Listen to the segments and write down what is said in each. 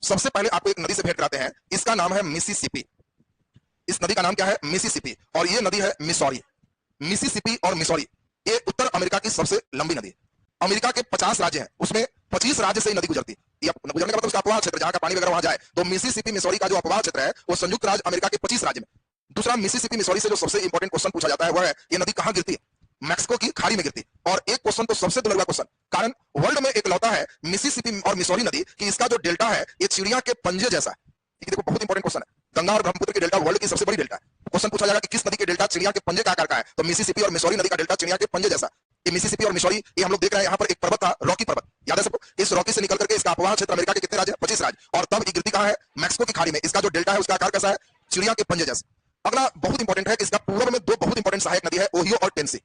सबसे पहले आपको एक नदी से भेंट कराते हैं, इसका नाम है मिसिसिपी। इस नदी का नाम क्या है? मिसिसिपी। और ये नदी है मिसौरी। मिसिसिपी और मिसौरी ये उत्तर अमेरिका की सबसे लंबी नदी है। अमेरिका के 50 राज्य हैं, उसमें 25 राज्य से ये नदी गुजरती है। ये गुजरने का मतलब उसका अपवाह क्षेत्र जहां का पानी वगैरह वहां जाए, तो मिसिसिपी मिसौरी का जो अपवाह क्षेत्र है वो संयुक्त राज्य अमेरिका के 25 राज्य में। दूसरा, मिसिसिपी मिसौरी से जो सबसे इंपॉर्टेंट क्वेश्चन पूछा जाता है वह है ये नदी कहां गिरती है? मैक्सिको की खाड़ी में गिरती है। और एक क्वेश्चन तो सबसे दुर्लभ क्वेश्चन, कारण वर्ल्ड में एक लौता है मिसिसिपी और मिसौरी नदी कि इसका जो डेल्टा है ये चिड़िया के पंजे जैसा है। देखो बहुत इंपॉर्टेंट क्वेश्चन है। गंगा और ब्रह्मपुत्र की डेल्टा वर्ल्ड की सबसे बड़ी डेल्टा है। क्वेश्चन पूछा जाएगा कि किस नदी के डेल्टा चिड़िया के पंजे का आकार का है, तो मिसिसिपी और मिसौरी नदी का डेल्टा चिड़िया के पंजे जैसा। ये मिसिसिपी और मिसौरी ये हम लोग देख रहे हैं, यहाँ पर एक पर्वत था रॉकी पर्वत, याद है सबको? इस रॉकी से निकल करके इसका अपवाह क्षेत्र अमेरिका के कितने राज्य? 25 राज्य। और तब ये गिरती कहां है? मैक्सिको की खाड़ी में। इसका जो डेल्टा है उसका आकार कैसा है? चिड़िया के पंजे जैसा। अगला बहुत इंपॉर्टेंट है कि इसका पूर्व में दो बहुत इंपॉर्टेंट सहायक नदी है, ओहियो और टेनेसी,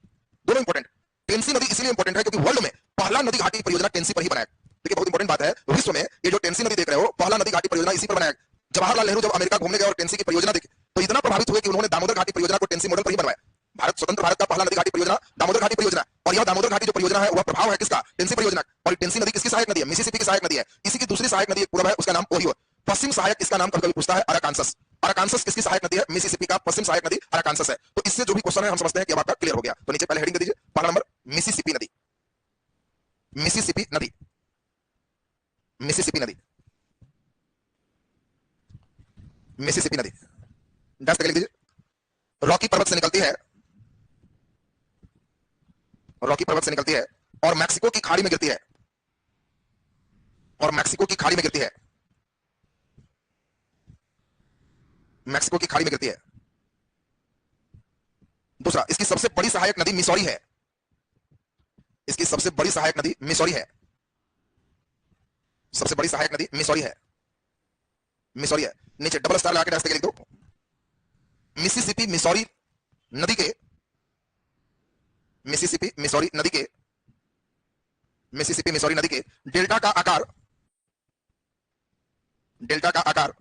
दोनों इंपॉर्टेंट। टेनेसी नदी इसलिए इंपॉर्टेंट है क्योंकि वर्ल्ड में पहला नदी घाटी परियोजना टेनेसी पर ही बनाया। देखिए बहुत इंपॉर्टेंट बात है, विश्व में ये जो टेनेसी नदी देख रहे हो पहला नदी घाटी परियोजना इसी पर बनाया। जवाहरलाल नेहरू जब अमेरिका घूमने गए और टेनेसी की परियोजना देखी तो इतना प्रभावित हुए कि उन्होंने दामोदर घाटी परियोजना को टेनेसी मॉडल पर ही बनवाया। भारत स्वतंत्र भारत का पहला नदी घाटी परियोजना दामोदर घाटी परियोजना। और यह दामोदर घाटी जो परियोजना है वह प्रभाव है किसका? टेनेसी परियोजना। और टेनेसी नदी किसकी सहायक नदी है? मिसिसिपी की सहायक नदी है। इसी की दूसरी सहायक नदी एक पूर्व है, उसका नाम ओहियो। पश्चिम सहायक इसका नाम कभी-कभी पूछता है अराकांसस। अराकांसस किसकी सहायक नदी है? मिसिसिपी का पश्चिम सहायक नदी अराकांसस है। तो इससे जो भी क्वेश्चन है हम समझते हैं कि अब आपका क्लियर हो गया। तो नीचे पहले हेडिंग दे दीजिए, पहला नंबर मिसिसिपी नदी। मिसिसिपी नदी, मिसिसिपी नदी, मिसिसिपी नदी डैश लिख दीजिए। रॉकी पर्वत से निकलती है, रॉकी पर्वत से निकलती है और मैक्सिको की खाड़ी में गिरती है, और मैक्सिको की खाड़ी में गिरती है, मैक्सिको की खाड़ी में गिरती है। दूसरा, इसकी सबसे बड़ी सहायक नदी मिसौरी है। इसकी सबसे बड़ी सहायक नदी मिसौरी है। सबसे बड़ी सहायक नदी मिसौरी है, मिसौरी है। नीचे डबल स्टार लगा के डैश लिख दो। मिसिसिपी मिसौरी नदी के, मिसिसिपी मिसौरी नदी के, मिसिसिपी मिसौरी नदी के डेल्टा का आकार, डेल्टा का आकार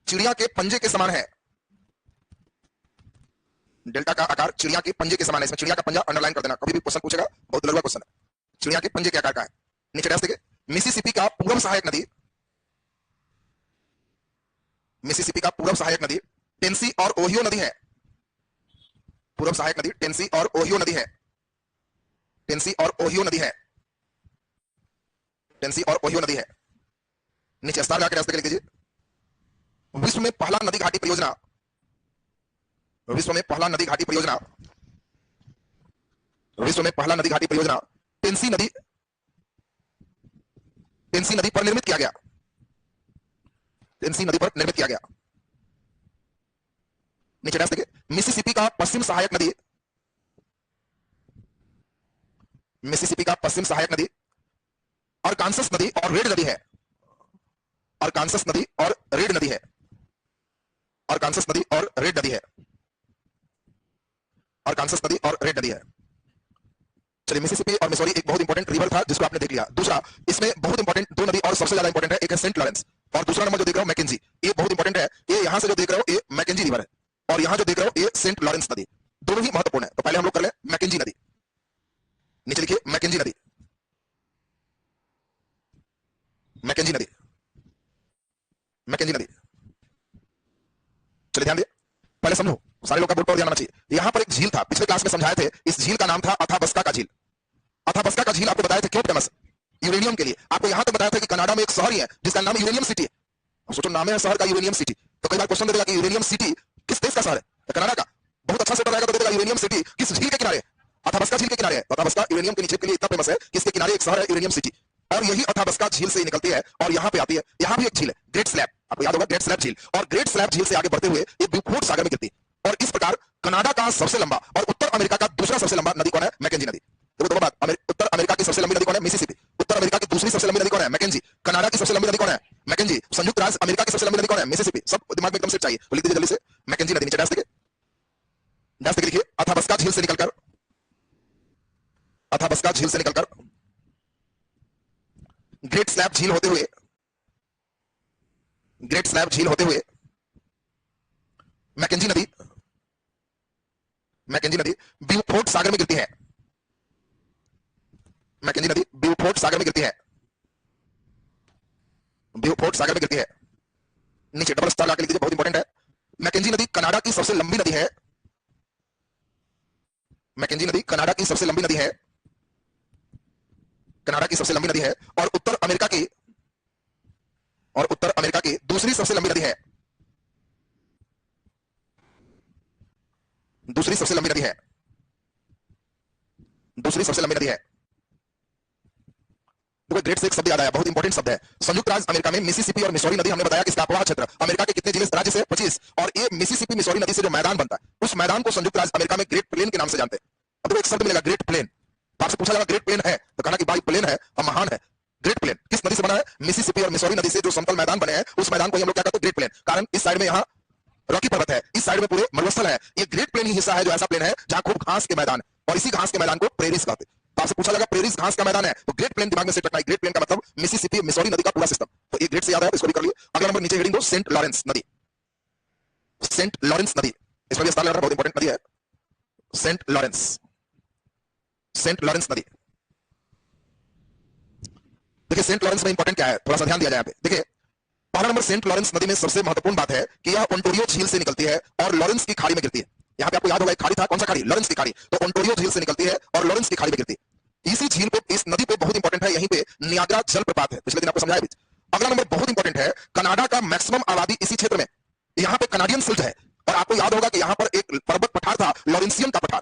चिड़िया के पंजे के समान है। डेल्टा का आकार चिड़िया के पंजे के समान है। इसमें चिड़िया का पंजा अंडरलाइन कर देना, कभी भी क्वेश्चन पूछेगा बहुत दुर्लभ क्वेश्चन है। चिड़िया के पंजे के आकार का है। नीचे डैश देखिए, मिसिसिपी का पूर्व सहायक नदी, मिसिसिपी का पूर्व सहायक नदी टेनेसी और ओहियो नदी है। पूर्व सहायक नदी टेनेसी और ओहियो नदी है। टेनेसी और ओहियो नदी है। टेनेसी और ओहियो नदी है। नीचे स्टार लगा के डैश लिख दीजिए। विश्व में पहला नदी घाटी परियोजना, विश्व में पहला नदी घाटी परियोजना, विश्व में पहला नदी घाटी परियोजना टेनेसी नदी, टेनेसी नदी पर निर्मित किया गया। टेनेसी नदी पर निर्मित किया गया। नीचे डैश देखिए, मिसिसिपी का पश्चिम सहायक नदी, मिसिसिपी का पश्चिम सहायक नदी अरकांसस नदी और रेड नदी है। अरकांसस नदी और रेड नदी है। अरकांसस नदी और रेड नदी है। अरकांसस नदी और रेड नदी है। चलिए, मिसिसिपी और मिसौरी एक बहुत इंपॉर्टेंट रिवर था जिसको आपने देख लिया। दूसरा, इसमें बहुत इंपॉर्टेंट दो नदी और सबसे ज्यादा इंपॉर्टेंट है, एक है सेंट लॉरेंस और दूसरा नंबर जो देख रहे हो मैकेंजी। ये बहुत इंपॉर्टेंट है। ये यहां से जो देख रहे हो ये मैकेंजी रिवर है और यहां जो देख रहे हो ये सेंट लॉरेंस नदी। दोनों ही महत्वपूर्ण है। तो पहले हम लोग कर ले मैकेंजी नदी। नीचे लिखिए मैकेंजी नदी, मैकेंजी नदी, मैकेंजी नदी। चलिए ध्यान दिए, पहले समझो, सारे लोग का बोर्ड पर ध्यान आना चाहिए। यहां पर एक झील था, पिछले क्लास में समझाए थे। इस झील का नाम था अथाबस्का का झील। अथाबस्का का झील आपको बताया था क्यों फेमस? यूरेनियम के लिए। आपको यहां तक बताया था कि कनाडा में एक शहर ही है जिसका नाम यूरेनियम सिटी है। सोचो, नाम है शहर का यूरेनियम सिटी। तो कई बार क्वेश्चन देगा कि यूरेनियम सिटी किस देश का शहर है? तो कनाडा का। बहुत अच्छा सेट रहेगा तो देगा यूरेनियम सिटी किस झील के किनारे? अथाबस्का झील के किनारे है। अथाबस्का यूरेनियम के निक्षेप के लिए इतना फेमस है कि इसके किनारे एक शहर है यूरेनियम सिटी, और यही अथाबस्का झील से निकलती है और यहां पे आती है। यहां भी एक झील है ग्रेट स्लैब, आपको याद होगा ग्रेट स्लैब झील। और ग्रेट स्लैब झील से आगे बढ़ते हुए ये ब्यूफोर्ड सागर में गिरती है। और इस प्रकार कनाडा का सबसे लंबा और उत्तर अमेरिका का दूसरा सबसे लंबा नदी कौन है? मैकेंजी नदी। देखो दो बात, उत्तर अमेरिका की सबसे लंबी नदी कौन है? मिसिसिपी। उत्तर अमेरिका की दूसरी सबसे लंबी नदी कौन है? मैकेंजी। कनाडा की सबसे लंबी नदी कौन है? मैकेंजी। संयुक्त राज्य अमेरिका की सबसे लंबी नदी कौन है? मिसिसिपी। सब दिमाग में एकदम सेट चाहिए, तो लिख दीजिए जल्दी से मैकेंजी नदी। नीचे डैश देखिए, डैश देखिए, लिखिए अथाबस्का झील से निकलकर, अथाबस्का झील से निकलकर ग्रेट स्लैब झील होते हुए, ग्रेट स्लैब झील होते हुए मैकेंजी नदी, मैकेंजी नदी ब्यूफोर्ड सागर में गिरती है। मैकेंजी नदी ब्यूफोर्ड सागर में गिरती है। ब्यूफोर्ट सागर में गिरती है। नीचे डबल स्टार लगा के लिख दीजिए, बहुत इंपॉर्टेंट है। मैकेंजी नदी कनाडा की सबसे लंबी नदी है। मैकेंजी नदी कनाडा की सबसे लंबी नदी है। कनाडा की सबसे लंबी नदी है और उत्तर अमेरिका की दूसरी सबसे लंबी नदी है। दूसरी सबसे लंबी नदी है। दूसरी सबसे लंबी नदी है। देखो ग्रेड से एक शब्द याद आया, बहुत इंपॉर्टेंट शब्द है। संयुक्त राज्य अमेरिका में मिसिसिपी और मिसौरी नदी, हमने बताया कि इसका अपवाह क्षेत्र अमेरिका के कितने जिले राज्य से 25, और ये मिसिसिपी मिसौरी नदी से जो मैदान बनता है उस मैदान को संयुक्त राज्य अमेरिका में ग्रेट प्लेन के नाम से जानते हैं। अब एक शब्द मिलेगा ग्रेट प्लेन, आपसे पूछा जाएगा ग्रेट प्लेन है तो कहना कि भाई प्लेन है और महान है। ग्रेट प्लेन किस नदी से बना है? मिसिसिपी और मिसौरी नदी से जो समतल मैदान बने हैं उस मैदान को हम लोग क्या कहते हैं? Great plain. कारण इस साइड में यहाँ रॉकी पर्वत है, इस साइड में पूरे मरुस्थल है। ये ग्रेट प्लेन ही हिस्सा है जो ऐसा प्लेन है जहां खूब घास के मैदान है, और इसी घास के मैदान को प्रेरिस कहते हैं। तो आपसे पूछा जाएगा प्रेरिस घास का मैदान है तो ग्रेट प्लेन दिमाग में सेट रखना है। ग्रेट प्लेन का मतलब मिसिसिपी मिसौरी नदी का पूरा सिस्टम। तो ये ग्रेट से याद है, इसको भी कर लिए। अगला नंबर नीचे हेडिंग दो, सेंट लॉरेंस नदी। सेंट लॉरेंस नदी, इसमें भी स्टार लगा, बहुत इंपॉर्टेंट नदी है। सेंट लॉरेंस, सेंट लॉरेंस नदी। देखिए सेंट लॉरेंस में इंपॉर्टेंट क्या है, थोड़ा सा ध्यान दिया जाए। यहाँ पे देखिए पहला नंबर, सेंट लॉरेंस नदी में सबसे महत्वपूर्ण बात है कि यह ओंटारियो झील से निकलती है और लॉरेंस की खाड़ी में गिरती है। यहाँ पे आपको याद होगा एक खाड़ी था, कौन सा खाड़ी? लॉरेंस की खाड़ी। तो ओंटारियो झील से निकलती है और लॉरेंस की खाड़ी में गिरती है। इसी झील पे, इस नदी पे बहुत इंपॉर्टेंट है, यहीं पे नियाग्रा जलप्रपात है, पिछले दिन आपको समझाया भी। अगला नंबर बहुत इंपॉर्टेंट है, कनाडा का मैक्सिमम आबादी इसी क्षेत्र में, यहाँ पे कनाडियन सिल्ट है। और आपको याद होगा कि यहाँ पर एक पर्वत पठार था, लॉरेंसियन का पठार।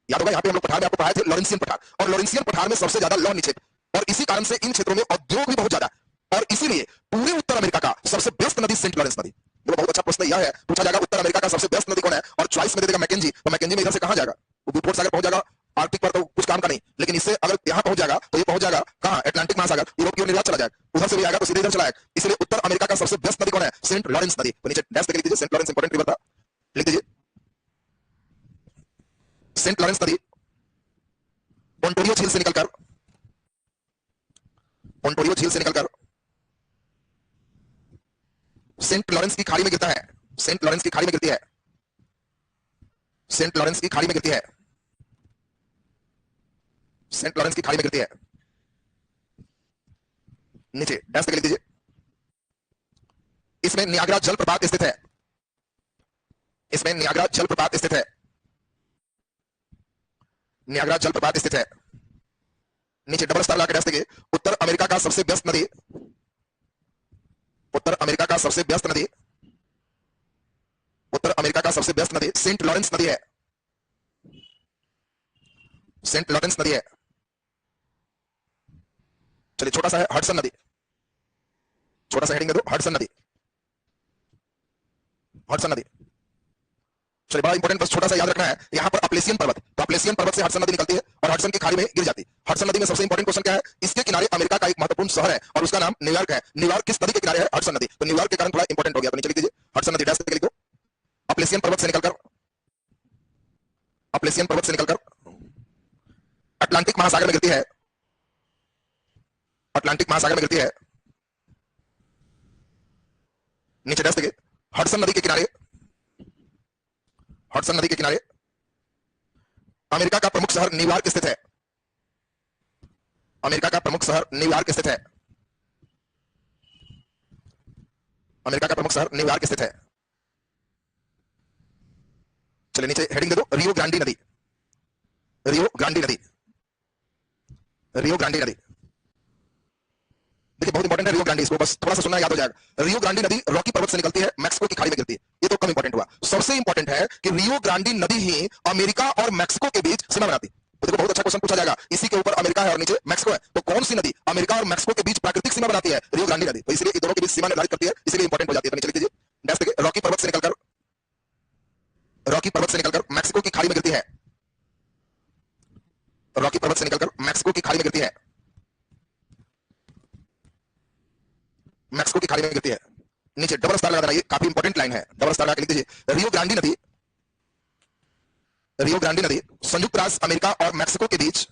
याद होगा यहाँ पे हम लोग पठार में आपको पढ़ाए थे लॉरेंसियन पठार, और लॉरेंसियन पठार में सबसे ज्यादा लौ निक्षेप, और इसी कारण से इन क्षेत्रों में उद्योग भी बहुत ज्यादा, और इसीलिए पूरे उत्तर अमेरिका का सबसे व्यस्त नदी सेंट लॉरेंस नदी। तो बहुत अच्छा प्रश्न यह है, पूछा जाएगा उत्तर अमेरिका का सबसे व्यस्त नदी कौन है, और चॉइस में दे देगा मैकेंजी। तो मैकेंजी में इधर से कहां जाएगा? वो ब्यूफोर्ट सागर पहुंच जाएगा, आर्कटिक पर तो कुछ काम का नहीं, लेकिन इससे अगर यहां पहुंच जाएगा तो ये पहुंच जाएगा कहां? अटलांटिक महासागर, यूरोप की ओर निर्यात चला जाएगा, उधर से भी आएगा तो सीधे इधर चला जाएगा। इसलिए उत्तर अमेरिका का सबसे व्यस्त नदी कौन है? सेंट लॉरेंस नदी। तो नीचे डैश लिख दीजिए, सेंट लॉरेंस इंपॉर्टेंट रिवर था, लिख दीजिए सेंट लॉरेंस नदी ओंटारियो झील से निकलकर, ओंटारियो झील से निकलकर सेंट लॉरेंस की खाड़ी में गिरता है। सेंट लॉरेंस की खाड़ी में गिरती है। सेंट लॉरेंस की खाड़ी में गिरती है। सेंट लॉरेंस की खाड़ी में गिरती है। नीचे डैश लिख दीजिए। इसमें नियाग्रा जलप्रपात स्थित है। इसमें नियाग्रा जलप्रपात स्थित है। नियाग्रा जलप्रपात स्थित है। नीचे डबल स्टार लगा के डैश देखिए। उत्तर अमेरिका का सबसे व्यस्त नदी, उत्तर अमेरिका का सबसे व्यस्त नदी, उत्तर अमेरिका का सबसे व्यस्त नदी सेंट लॉरेंस नदी है। सेंट लॉरेंस नदी है। चलिए छोटा सा है हडसन नदी, छोटा सा हेडिंग दे दो, हडसन नदी। हडसन नदी चलिए बड़ा इंपॉर्टेंट, बस छोटा सा याद रखना है, यहां पर अपलेसियन पर्वत, तो अपलेसियन पर्वत से हडसन नदी निकलती है और हडसन की खाड़ी में गिर जाती है। हडसन नदी में सबसे इंपॉर्टेंट क्वेश्चन क्या है? इसके किनारे अमेरिका का एक महत्वपूर्ण शहर है और उसका नाम न्यूयॉर्क है। न्यूयॉर्क किस नदी के किनारे है? हडसन नदी। तो न्यूयॉर्क के कारण थोड़ा इंपॉर्टेंट हो गया, तो नीचे लिख दीजिए हडसन नदी, डैश करके लिखो। अपलेसियन पर्वत से निकलकर, अपलेसियन पर्वत से निकलकर अटलांटिक महासागर में गिरती है। अटलांटिक महासागर में गिरती है। नीचे डैश देखिए, हडसन नदी के किनारे, हडसन नदी के किनारे अमेरिका का प्रमुख शहर न्यूयॉर्क स्थित है। अमेरिका का प्रमुख शहर न्यूयॉर्क स्थित है। अमेरिका का प्रमुख शहर न्यूयॉर्क स्थित है। चलिए नीचे हेडिंग दे दो, रियो ग्रांडी नदी। रियो ग्रांडी नदी, रियो ग्रांडी नदी। देखिए बहुत इंपॉर्टेंट है रियो ग्रांडी, इसको बस थोड़ा सा सुनना याद हो जाएगा। रियो ग्रांडी नदी रॉकी पर्वत से निकलती है, मैक्सिको की खाड़ी में गिरती है। ये तो कम इंपॉर्टेंट हुआ। सबसे इंपॉर्टेंट है कि रियो ग्रांडी नदी ही अमेरिका और मैक्सिको के बीच सीमा बनाती है। तो देखो बहुत अच्छा क्वेश्चन पूछा जाएगा, इसी के ऊपर अमेरिका है और नीचे मैक्सिको है, तो कौन सी नदी अमेरिका और मैक्सिको के बीच प्राकृतिक सीमा बनाती है? रियो ग्रांडी नदी। तो इसलिए इन दोनों के बीच सीमा निर्धारित करती है, इसलिए इंपॉर्टेंट हो जाती है। तो नीचे लिख दीजिए डैश देखिए, रॉकी पर्वत से निकलकर, रॉकी पर्वत से निकलकर मैक्सिको की खाड़ी में गिरती है। रॉकी पर्वत से निकलकर मैक्सिको की खाड़ी में गिरती है। मैक्सिको की खाड़ी में गिरती है। नीचे डबल स्टार लगा देना, ये काफी इंपॉर्टेंट लाइन है, डबल स्टार लगा के लिख दीजिए। रियो ग्रांडी नदी, रियो ग्रांडी नदी संयुक्त राज्य अमेरिका और मैक्सिको के बीच,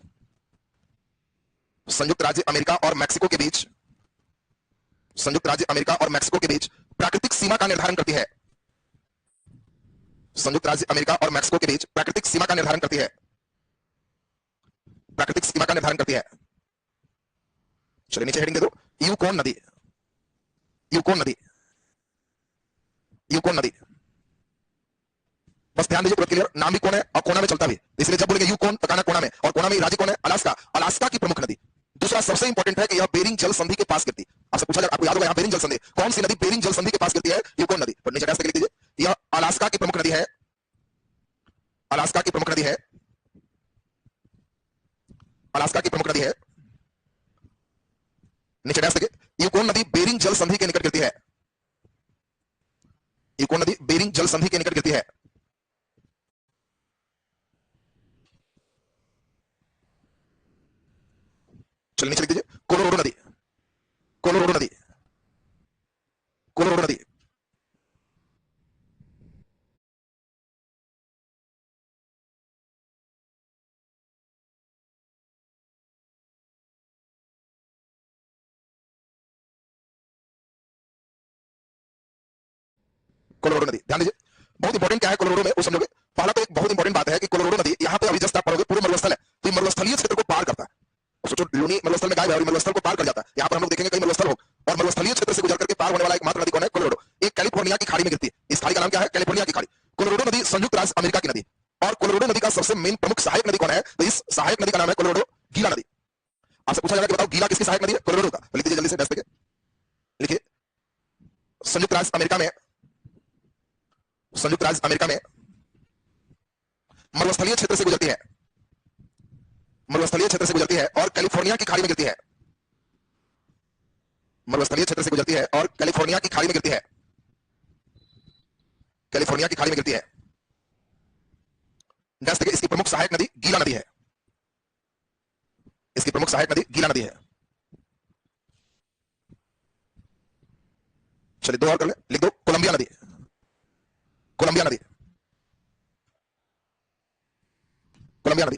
संयुक्त राज्य अमेरिका और मैक्सिको के बीच, संयुक्त राज्य अमेरिका और मैक्सिको के बीच प्राकृतिक सीमा का निर्धारण करती है। संयुक्त राज्य अमेरिका और मैक्सिको के बीच प्राकृतिक सीमा का निर्धारण करती है। प्राकृतिक सीमा का निर्धारण करती है। चलिए नीचे हेडिंग दे दो, यूकॉन नदी। यूकोन नदी, यूकोन नदी। बस ध्यान दीजिए, पूरा क्लियर। नाम भी कौन है और कोना में चलता भी, इसलिए जब बोलेंगे यूकोन तो कहना कोना में, और कोना में राज्य कौन है? अलास्का। अलास्का की प्रमुख नदी। दूसरा सबसे इंपॉर्टेंट है कि यह बेरिंग जल संधि के पास गिरती। आपसे पूछा जाए, आपको याद होगा यहां बेरिंग जल संधि, कौन सी नदी बेरिंग जल संधि के पास गिरती है? यूकोन नदी। पर नीचे कैसे लिख दीजिए, यह अलास्का की प्रमुख नदी है, अलास्का की प्रमुख नदी है, अलास्का की प्रमुख नदी है। नीचे डैश देखिए, यूकोन नदी बेरिंग जल संधि के निकट गिरती है, यूकोन नदी बेरिंग जल संधि के निकट गिरती है। चलिए नीचे लिख दीजिए, कोलोराडो नदी, कोलोराडो नदी, कोलोराडो नदी। कोलोराडो नदी, ध्यान दीजिए, बहुत इंपॉर्टेंट क्या है कोलोराडो में, वो समझोगे। पहला तो एक बहुत इंपॉर्टेंट बात है कि कोलोराडो नदी यहां पे अभी जस्ट आप पढ़ोगे पूरे मरुस्थल है, तो ये मरुस्थलीय क्षेत्र को पार करता है। सोचो लूनी मरुस्थल में गायब है और मरुस्थल को पार कर जाता है। यहां पर हम लोग देखेंगे कई मरुस्थल हो, और मरुस्थलीय क्षेत्र से गुजर करके पार होने वाला एकमात्र नदी कौन है? कोलोराडो। एक कैलिफोर्निया की खाड़ी में गिरती है, इस खाड़ी का नाम क्या है? कैलिफोर्निया की खाड़ी। कोलोराडो नदी संयुक्त राज्य अमेरिका की नदी, और कोलोराडो नदी का सबसे मेन प्रमुख सहायक नदी कौन है? तो इस सहायक नदी का नाम है कोलोराडो गीला नदी। आपसे पूछा जाएगा कि बताओ गीला किसकी सहायक नदी है? कोलोराडो का। तो लिख दीजिए जल्दी से, दस लिखिए, संयुक्त राज्य अमेरिका में, संयुक्त राज्य अमेरिका में मरुस्थलीय क्षेत्र से गुजरती है, मरुस्थलीय क्षेत्र से गुजरती है और कैलिफोर्निया की खाड़ी में गिरती है, मरुस्थलीय क्षेत्र से गुजरती है और कैलिफोर्निया की खाड़ी में गिरती है, कैलिफोर्निया की खाड़ी में गिरती है। देखिए, इसकी प्रमुख सहायक नदी गीला नदी है, इसकी प्रमुख सहायक नदी गीला नदी है। चलिए दो और कर ले, लिख दो, कोलंबिया नदी, कोलंबिया नदी, कोलंबिया नदी।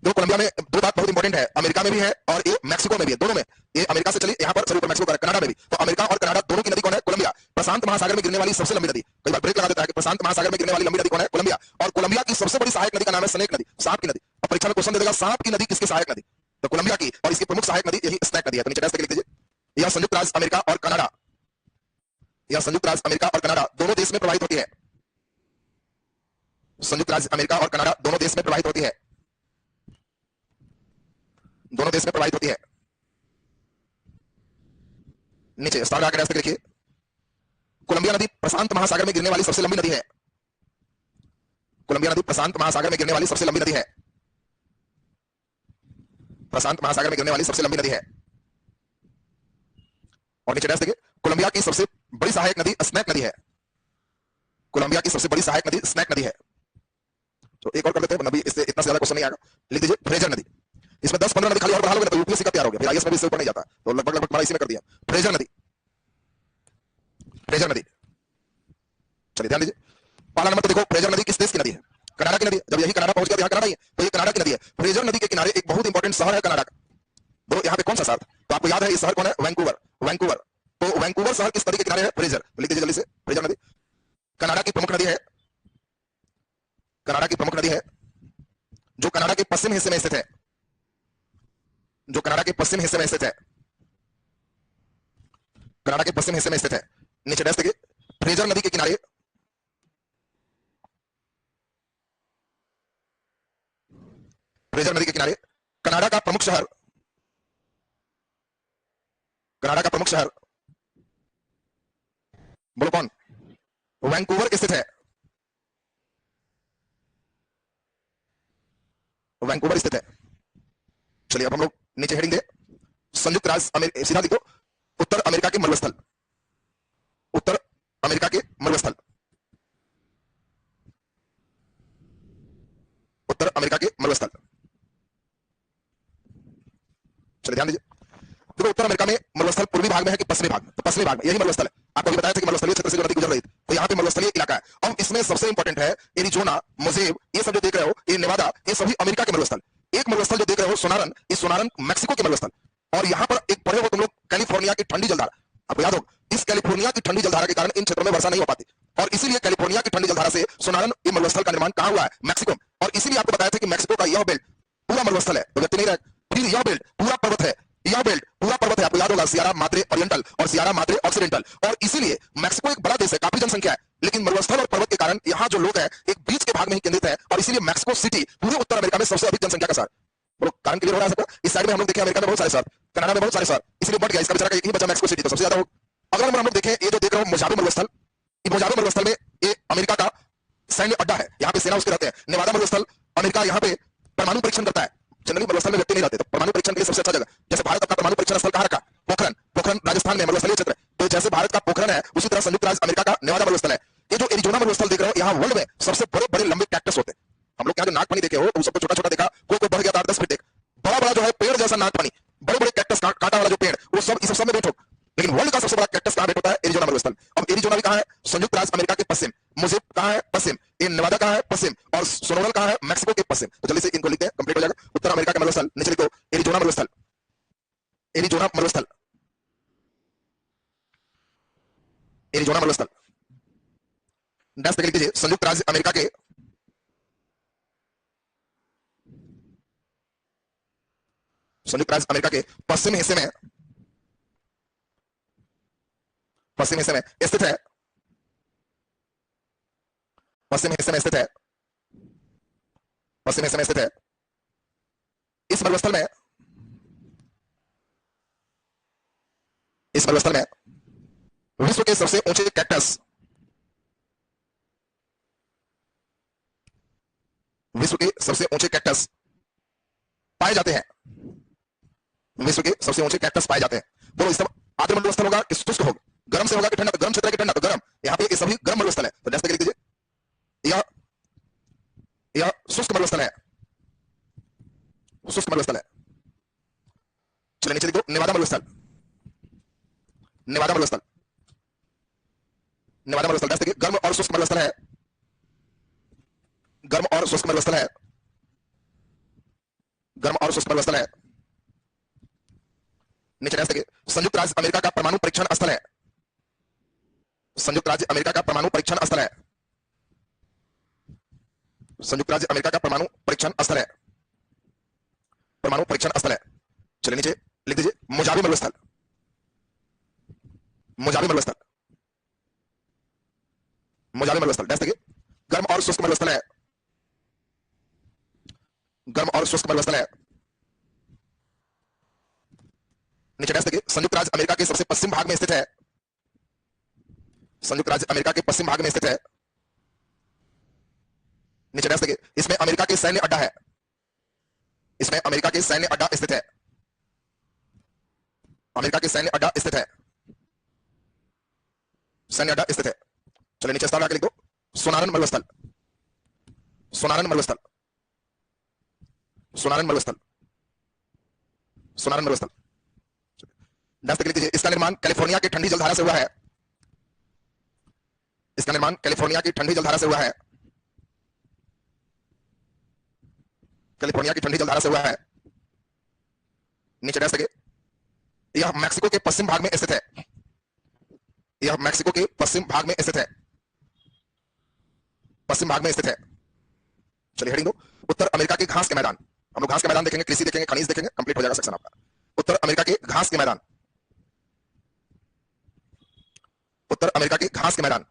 दो कोलंबिया में दो बात बहुत इंपॉर्टेंट है, अमेरिका में भी है और ये मैक्सिको में भी है, दोनों में। ये अमेरिका से चलिए यहां पर चलिए ऊपर मैक्सिको का, कनाडा में भी। तो अमेरिका और कनाडा दोनों की नदी कौन है? कोलंबिया। प्रशांत महासागर में गिरने वाली सबसे लंबी नदी, कई बार ब्रेक लगा देता है कि प्रशांत महासागर में गिरने वाली लंबी नदी कौन है? कोलंबिया। और कोलंबिया की सबसे बड़ी सहायक नदी का नाम है स्नेक नदी, सांप की नदी। अब परीक्षा में क्वेश्चन दे देगा सांप की नदी किसकी सहायक नदी? तो कोलंबिया की, और इसकी प्रमुख सहायक नदी यही स्नेक नदी है। तो नीचे लिख दीजिए, यह संयुक्त राज्य अमेरिका और कनाडा, यह संयुक्त राज्य अमेरिका और कनाडा दोनों देश में प्रवाहित होती है, संयुक्त राज्य अमेरिका और कनाडा दोनों देश में प्रवाहित होती है, दोनों देश में प्रवाहित होती है। नीचे स्टार आकर ऐसे लिखिए, कोलंबिया नदी प्रशांत महासागर में गिरने वाली सबसे लंबी नदी है, कोलंबिया नदी प्रशांत महासागर में गिरने वाली सबसे लंबी नदी है, प्रशांत महासागर में गिरने वाली सबसे लंबी नदी है। और नीचे देखिए, कोलंबिया की सबसे बड़ी सहायक नदी स्नैक नदी है, कोलंबिया की सबसे बड़ी सहायक नदी स्नैक नदी है। तो एक और कर लेते हैं, नदी इससे इतना ज्यादा क्वेश्चन नहीं आएगा। लिख दीजिए फ्रेजर नदी, इसमें 10-15 नदी खाली और बढ़ा लोगे तो यूपीएससी का तैयार हो गया, फिर आईएएस में भी इससे ऊपर नहीं जाता, तो लगभग लगभग इसी में कर दिया। फ्रेजर नदी, फ्रेजर नदी। चलिए ध्यान दीजिए, पहला नंबर तो देखो, फ्रेजर नदी किस देश की नदी है? कनाडा की नदी है। जब यही कनाडा पहुंच गया, यहाँ कनाडा ही है, तो ये कनाडा की नदी है। फ्रेजर नदी के किनारे एक बहुत इंपॉर्टेंट शहर है कनाडा का। तो यहाँ पे कौन सा शहर? तो आपको याद है, ये शहर कौन है? Vancouver, Vancouver. तो वैंकूवर शहर किस नदी के किनारे है? फ्रेजर। तो लिख दीजिए जल्दी से, फ्रेजर नदी कनाडा की प्रमुख नदी है, कनाडा की प्रमुख नदी है, जो कनाडा के पश्चिम हिस्से में स्थित है, जो कनाडा के पश्चिम हिस्से में स्थित है, कनाडा के पश्चिम हिस्से में स्थित है। नीचे डैश देखिए, फ्रेजर नदी के किनारे, फ्रेजर नदी के किनारे कनाडा का प्रमुख शहर, कनाडा का प्रमुख शहर बोलो कौन? वैंकूवर स्थित है, वैंकूवर स्थित है। चलिए अब हम लोग नीचे हेडिंग दे, संयुक्त राज्य अमेरिका, सीधा लिखो, उत्तर अमेरिका के मरुस्थल, उत्तर अमेरिका के मरुस्थल, उत्तर अमेरिका के मरुस्थल। चलिए ध्यान दीजिए, देखो उत्तर अमेरिका में मरुस्थल पूर्वी भाग में है कि पश्चिमी भाग में? तो पश्चिमी भाग में, यही मरुस्थल है। आपको भी बताया था कि मरुस्थलीय क्षेत्र से जो नदी गुजर रही थी, तो यहाँ पे मरुस्थलीय इलाका है। अब इसमें सबसे इंपॉर्टेंट है एरिजोना, मोजेब, ये सब जो देख रहे हो, ये नेवादा, ये सभी अमेरिका के मरुस्थल। एक मरुस्थल जो देख रहे हो सोनारन, इस सोनारन मैक्सिको के मरुस्थल। और यहाँ पर एक पढ़े हो तुम लोग कैलिफोर्निया की ठंडी जलधारा, आपको याद हो, इस कैलिफोर्निया की ठंडी जलधारा के कारण इन क्षेत्रों में वर्षा नहीं हो पाती, और इसीलिए कैलिफोर्निया की ठंडी जलधारा से सोनारन ये मरुस्थल का निर्माण कहां हुआ है? मैक्सिको में। और इसीलिए आपको बताया था कि मैक्सिको का यह बेल्ट पूरा मरुस्थल है, तो व्यक्ति नहीं रहे। फिर यह बेल्ट पूरा पर्वत है, यह बेल्ट पूरा पर्वत है, आपको याद होगा था सियारा माद्रे ओरिएंटल और सियारा माद्रे ऑक्सीडेंटल। और इसीलिए मैक्सिको एक बड़ा देश है, काफी जनसंख्या है, लेकिन मरुस्थल और पर्वत के कारण यहाँ जो लोग हैं एक बीच के भाग में ही केंद्रित है, और इसीलिए मैक्सिको सिटी पूरे उत्तर अमेरिका में सबसे अधिक जनसंख्या का शहर। बोलो कारण क्लियर हो रहा है सबको? इस साइड में हम लोग देखें अमेरिका में बहुत सारे शहर, कनाडा में बहुत सारे शहर, इसलिए बढ़ गया, इसका बेचारा एक ही बचा मैक्सिको सिटी, तो सबसे ज्यादा हो। अगर हम लोग देखें ये जो देख रहे हो मोजावे मरुस्थल, मोजावे मरुस्थल में ये अमेरिका का सैन्य अड्डा है, यहाँ पे सेना उसके रहते हैं। नेवादा मरुस्थल अमेरिका यहाँ पे परमाणु परीक्षण करता है, जनरली मरुस्थल में व्यक्ति नहीं रहते, तो परमाणु परीक्षण के लिए सबसे अच्छा जगह, जैसे भारत अपना परमाणु परीक्षण स्थल कहाँ रखा? पोखरण, पोखरण राजस्थान में मरुस्थलीय क्षेत्र, तो जैसे भारत का पोखरण है उसी तरह संयुक्त राज्य अमेरिका का नेवादा मरुस्थल है। ये जो एरिजोना मरुस्थल देख रहे हो, यहाँ वर्ल्ड में सबसे बड़े बड़े लंबे कैक्टस होते हैं। हम लोग यहाँ जो नागफनी देखे हो, तो सबको छोटा छोटा देखा, कोई बढ़ गया था 10 फीट एक, बड़ा बड़ा जो है पेड़ जैसा नागफनी, बड़े बड़े कैक्टस कांटा वाला जो पेड़, वो सब इस सब में भेंट हो। लेकिन वर्ल्ड का सबसे बड़ा कैक्टस कहाँ भेंट होता है? एरिजोना मरुस्थल। अब एरिजोना भी कहाँ है? संयुक्त राज्य अमेरिका के पश्चिम। मोजेब कहाँ है? पश्चिम। ये नेवादा कहाँ है? पश्चिम। और सोनोरल कहाँ है? मैक्सिको के पश्चिम। तो जल्दी से इनको लिखते हैं, कंप्लीट हो जाएगा। उत्तर अमेरिका के मरुस्थल नीचे लिखो, एरिजोना मरुस्थल, एरिजोना मरुस्थल, एरिजोना मरुस्थल। डैश लिख लीजिए, संयुक्त राज्य अमेरिका के संयुक्त राज्य अमेरिका के पश्चिमी हिस्से में, पश्चिमी हिस्से में स्थित है, पश्चिमी हिस्से में स्थित है, पश्चिमी हिस्से में स्थित है। इस मरुस्थल में, इस मरुस्थल में विश्व के सबसे ऊंचे कैक्टस, विश्व के सबसे ऊंचे कैक्टस पाए जाते हैं, विश्व के सबसे ऊंचे कैक्टस पाए जाते हैं। बोलो इस आर्द्र मरुस्थल होगा कि शुष्क होगा? गर्म से होगा कि ठंडा? तो गर्म क्षेत्र की ठंडा, तो गर्म। यहाँ पे ये सभी गर्म मरुस्थल है, तो जैसे लिख दीजिए, यह शुष्क मरुस्थल है, शुष्क मरुस्थल है। चलिए नीचे लिखो, नेवादा मरुस्थल, नेवादा मरुस्थल, नेवादा मरुस्थल। जैसे देखिए गर्म और शुष्क मरुस्थल है, गर्म और शुष्क मरुस्थल है, गर्म और शुष्क मरुस्थल है। नीचे जैसे देखिए संयुक्त राज्य अमेरिका का परमाणु परीक्षण स्थल है, संयुक्त राज्य अमेरिका का परमाणु परीक्षण स्थल है, संयुक्त राज्य अमेरिका का परमाणु परीक्षण स्थल है, परमाणु परीक्षण स्थल है। चलिए नीचे लिख दीजिए, मोजावे मरुस्थल, मोजावे मरुस्थल, मोजावे मरुस्थल। जैसे देखिए गर्म और शुष्क मरुस्थल है, गर्म और शुष्क मरुस्थल है। नीचे जैसे देखिए संयुक्त राज्य अमेरिका के सबसे पश्चिम भाग में स्थित है, संयुक्त राज्य अमेरिका के पश्चिम भाग में स्थित है। नीचे जैसे देखिए इसमें अमेरिका के सैन्य अड्डा है, इसमें अमेरिका के सैन्य अड्डा स्थित है, अमेरिका के सैन्य अड्डा स्थित है, सैन्य अड्डा स्थित है। चलिए नीचे स्थान आके लिख दो, सोनारन मरुस्थल, सोनारन मरुस्थल, सोनारन मरुस्थल, सोनारन मरुस्थल। लिख लीजिए, इसका निर्माण कैलिफोर्निया की ठंडी जलधारा से हुआ है, इसका निर्माण कैलिफोर्निया की ठंडी जलधारा से हुआ है, कैलिफोर्निया की ठंडी जलधारा से हुआ है। नीचे रह सके, यह मैक्सिको के पश्चिम भाग में स्थित है, यह मैक्सिको के पश्चिम भाग में स्थित है, पश्चिम भाग में स्थित है। चलिए हेडिंग दो, उत्तर अमेरिका के घास के मैदान। हम लोग घास के मैदान देखेंगे, कृषि देखेंगे, खनिज देखेंगे, कंप्लीट हो जाएगा सेक्शन आपका। उत्तर अमेरिका के घास के मैदान, उत्तर अमेरिका के घास के मैदान,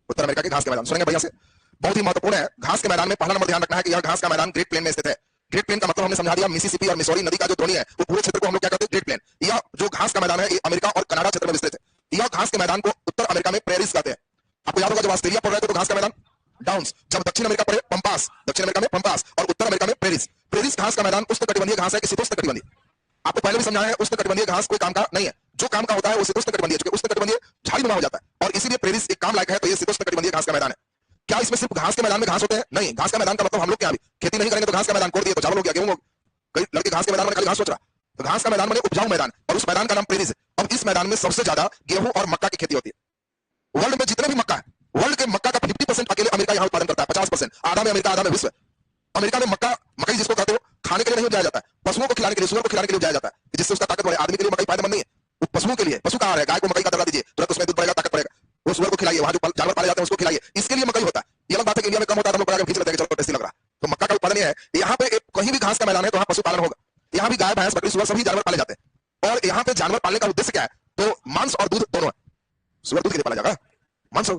उत्तर अमेरिका के घास के मैदान। सुनेंगे भैया से, बहुत ही महत्वपूर्ण है। घास के मैदान में पहला नंबर ध्यान रखना है कि यह घास का मैदान ग्रेट प्लेन में स्थित है। ग्रेट प्लेन का मतलब हमने समझा दिया, मिसिसिपी और मिसौरी नदी का जो ध्वनि है वो पूरे क्षेत्र को हम लोग क्या कहते हैं, ग्रेट प्लेन। यह जो घास का मैदान है ये अमेरिका और कनाडा क्षेत्र में विस्तृत है। यह घास के मैदान को उत्तर अमेरिका में प्रेरिस कहते हैं। आपको याद होगा जब ऑस्ट्रेलिया पढ़ रहे थे तो घास का मैदान डाउन्स, जब दक्षिण अमेरिका पढ़े पंपास, दक्षिण अमेरिका में पंपास, और उत्तर अमेरिका में प्रेरिस। प्रेरिस घास का मैदान उष्णकटिबंधीय घास है कि शीतोष्णकटिबंधीय? आपको पहले भी समझाया है, उष्णकटिबंधीय घास कोई काम का नहीं है, जो काम का होता है वो शीतोष्णकटिबंधीय, क्योंकि उष्णकटिबंधीय झाड़ीनुमा हो जाता है, और इसीलिए प्रेरिस एक काम लायक है, तो ये शीतोष्णकटिबंधीय घास का मैदान है। क्या इसमें सिर्फ घास के मैदान में घास होते हैं? नहीं, घास का मैदान का मतलब हम लोग क्या, खेती नहीं करेंगे तो घास का मैदान कोड़ दिए तो चावल हो गया, गेहूं हो गया। कई लड़के घास के मैदान में खाली घास सोच रहा, तो घास का मैदान बने उपजाऊ मैदान, और उस मैदान का नाम प्रेरिस है। अब इस मैदान में सबसे ज्यादा गेहूं और मक्का की खेती होती है। वर्ल्ड में जितने भी मक्का है, वर्ल्ड के मक्का का 50% अकेले अमेरिका यहाँ उत्पादन करता है, 50%, आधा में अमेरिका, आधा में विश्व। अमेरिका में मक्का, मकई जिसको कहते हो, खाने के लिए नहीं उगाया जाता है, पशुओं को खिलाने के लिए, सुअर को खिलाने के लिए उगाया जाता है, जिससे उसका ताकत बढ़े। आदमी के लिए मकई फायदेमंद नहीं है, वो पशुओं के लिए, पशु का आहार है। गाय को मकई का दर्रा दीजिए, तुरंत उसमें दूध बढ़ेगा, ताकत बढ़ेगा। वो सुअर को खिलाइए, वहां जो जानवर पाले जाते हैं उसको खिलाइए, इसके लिए मकई होता है। ये अलग बात है कि इंडिया में कम होता है, हम लोग बड़ा खींच लेते हैं, चलो टेस्टी लग रहा। तो मक्का का उत्पादन है। यहाँ पे कहीं भी घास का मैदान है तो वहां पशुपालन होगा, यहाँ भी गाय भैंस बकरी सुअर सभी जानवर पाले जाते हैं। जानवर पालने का उद्देश्य क्या है? तो मांस और दूध दोनों है। सुअर दूध के लिए पाला जाएगा, मांस।